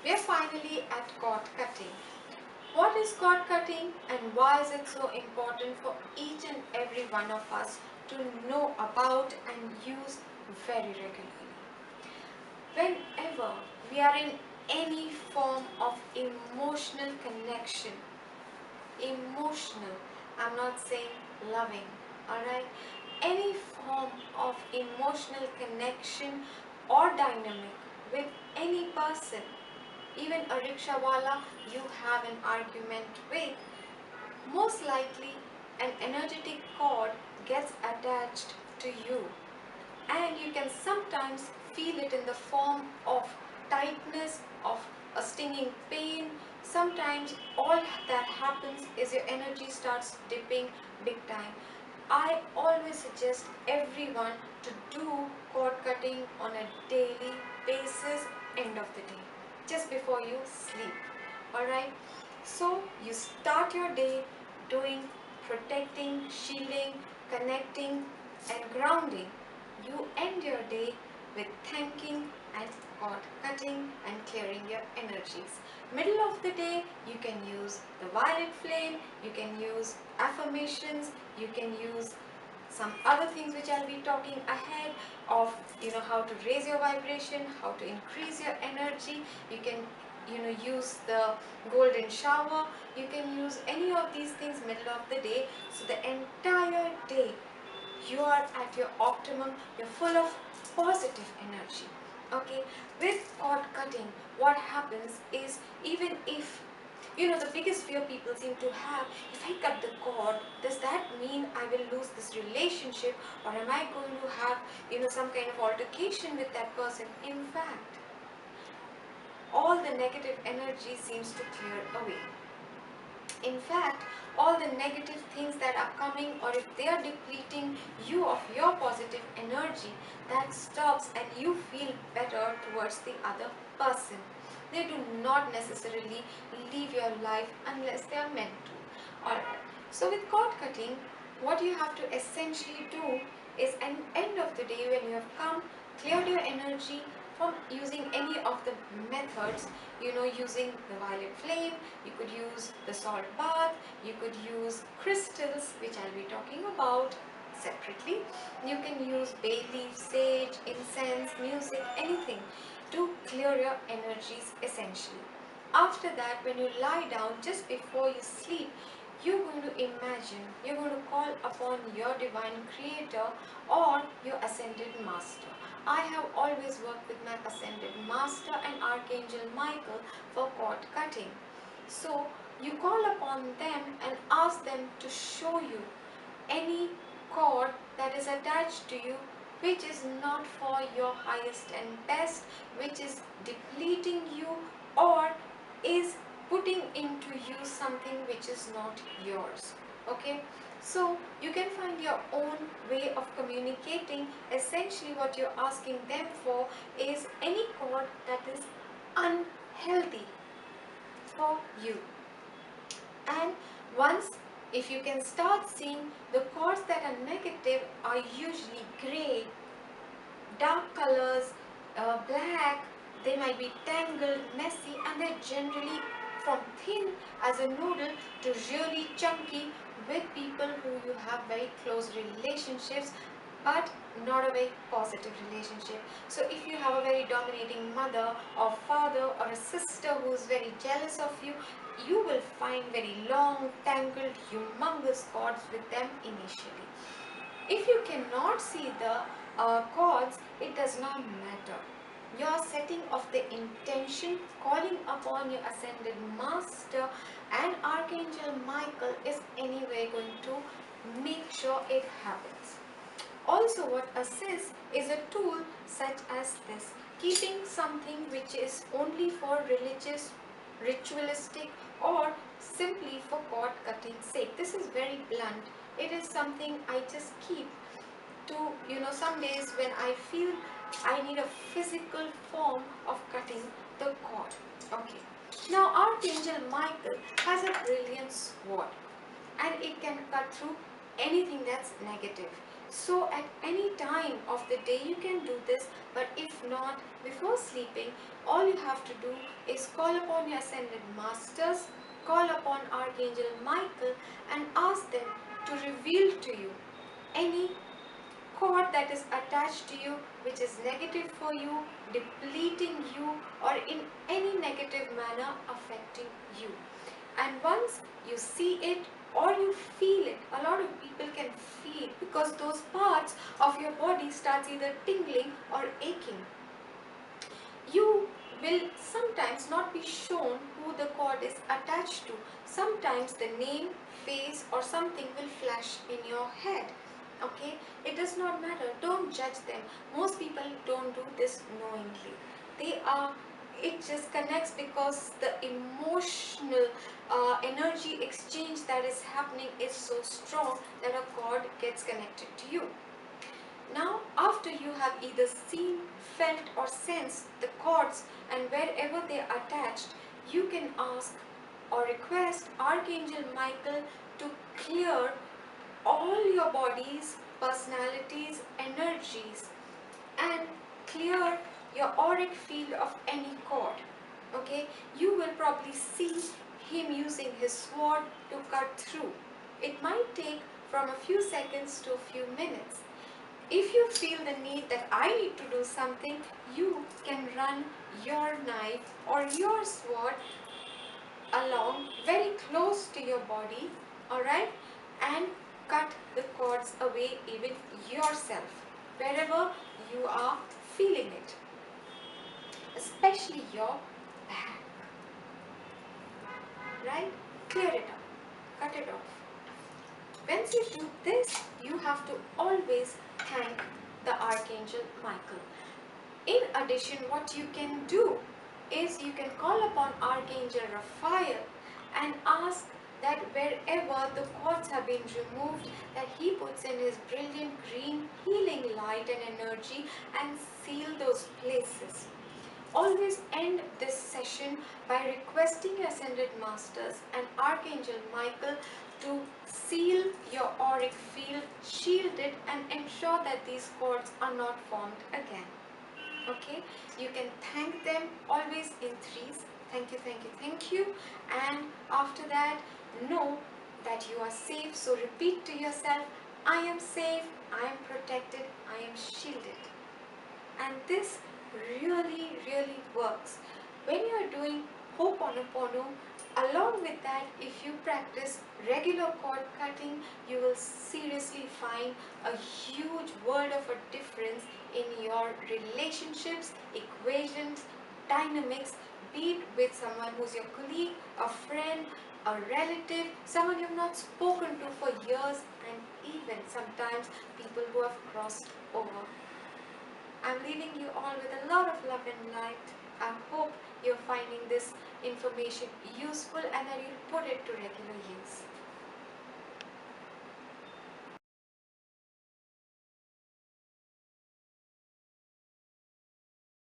We are finally at cord cutting. What is cord cutting and why is it so important for each and every one of us to know about and use very regularly? Whenever we are in any form of emotional connection, emotional, I'm not saying loving, alright? Any form of emotional connection or dynamic with any person, even a rickshawala you have an argument with, most likely an energetic cord gets attached to you, and you can sometimes feel it in the form of tightness, of a stinging pain. Sometimes all that happens is your energy starts dipping big time. I always suggest everyone to do cord cutting on a daily basis, end of the day, just before you sleep. Alright, so you start your day doing protecting, shielding, connecting and grounding. You end your day with thanking and cord cutting and clearing your energies. Middle of the day, you can use the violet flame, you can use affirmations, you can use some other things which I'll be talking ahead of, how to raise your vibration, how to increase your energy. You can use the golden shower, you can use any of these things middle of the day, so the entire day you are at your optimum, you're full of positive energy. Okay, with cord cutting, what happens is, even if the biggest fear people seem to have, if I cut the cord, does that mean I will lose this relationship, or am I going to have some kind of altercation with that person? In fact, all the negative energy seems to clear away. In fact, all the negative things that are coming, or if they are depleting you of your positive energy, that stops and you feel better towards the other person. They do not necessarily leave your life unless they are meant to. Alright, so with cord cutting, what you have to essentially do is, at the end of the day, when you have come, cleared your energy from using any of the methods, using the violet flame, you could use the salt bath, you could use crystals, which I'll be talking about separately. You can use bay leaf, sage, incense, music, anything to clear your energies essentially. After that, when you lie down, just before you sleep, you're going to imagine, you're going to call upon your divine creator or your ascended master. I have always worked with my ascended master and Archangel Michael for cord cutting. So you call upon them and ask them to show you any cord that is attached to you which is not for your highest and best, which is depleting you or is putting into you something which is not yours. Okay, so you can find your own way of communicating. Essentially what you're asking them for is any cord that is unhealthy for you. And once, if you can start seeing, the cords that are negative are usually gray, dark colors, black, they might be tangled, messy, and they're generally from thin as a noodle to really chunky, with people who you have very close relationships but not a very positive relationship. So if you have a very dominating mother or father or a sister who is very jealous of you, you will find very long, tangled, humongous cords with them initially. If you cannot see the cords, it does not matter. Your setting of the intention, calling upon your ascended master and Archangel Michael is anyway going to make sure it happens. Also, what assists is a tool such as this, keeping something which is only for religious, ritualistic or simply for cord cutting sake. This is very blunt. It is something I just keep to, some days when I feel I need a physical form of cutting the cord. Okay. Now Archangel Michael has a brilliant sword and it can cut through anything that's negative. So at any time of the day you can do this, but if not, before sleeping, all you have to do is call upon your ascended masters, call upon Archangel Michael and ask them to reveal to you any cord that is attached to you which is negative for you, depleting you, or in any negative manner affecting you. And once you see it or you feel it, a lot of people can feel, because those parts of your body starts either tingling or aching. You will sometimes not be shown who the cord is attached to. Sometimes the name, face or something will flash in your head. Okay, it does not matter, don't judge them. Most people don't do this knowingly. They are, it just connects because the emotional energy exchange that is happening is so strong that a cord gets connected to you. Now, after you have either seen, felt or sensed the cords and wherever they are attached, you can ask or request Archangel Michael to clear all your body's personalities, energies, and clear your auric field of any cord. Okay, you will probably see him using his sword to cut through. It might take from a few seconds to a few minutes. If you feel the need that I need to do something, you can run your knife or your sword along very close to your body, alright, and cut the cords away even yourself, wherever you are feeling it, especially your back, right? Clear it up, cut it off. Once you do this, you have to always thank the Archangel Michael. In addition, what you can do is you can call upon Archangel Raphael and ask that wherever the cords have been removed, that he puts in his brilliant green healing light and energy and seal those places. Always end this session by requesting your Ascended Masters and Archangel Michael to seal your auric field, shield it and ensure that these cords are not formed again. Okay, you can thank them always in threes. Thank you, thank you, thank you. And after that, know that you are safe. So repeat to yourself, I am safe, I am protected, I am shielded. And this really works. When you are doing Ho'oponopono, along with that, if you practice regular cord cutting, you will seriously find a huge world of a difference in your relationships, equations, dynamics, be it with someone who's your colleague, a friend, a relative, someone you've not spoken to for years, and even sometimes people who have crossed over. I'm leaving you all with a lot of love and light. I hope you're finding this information useful and that you'll put it to regular use.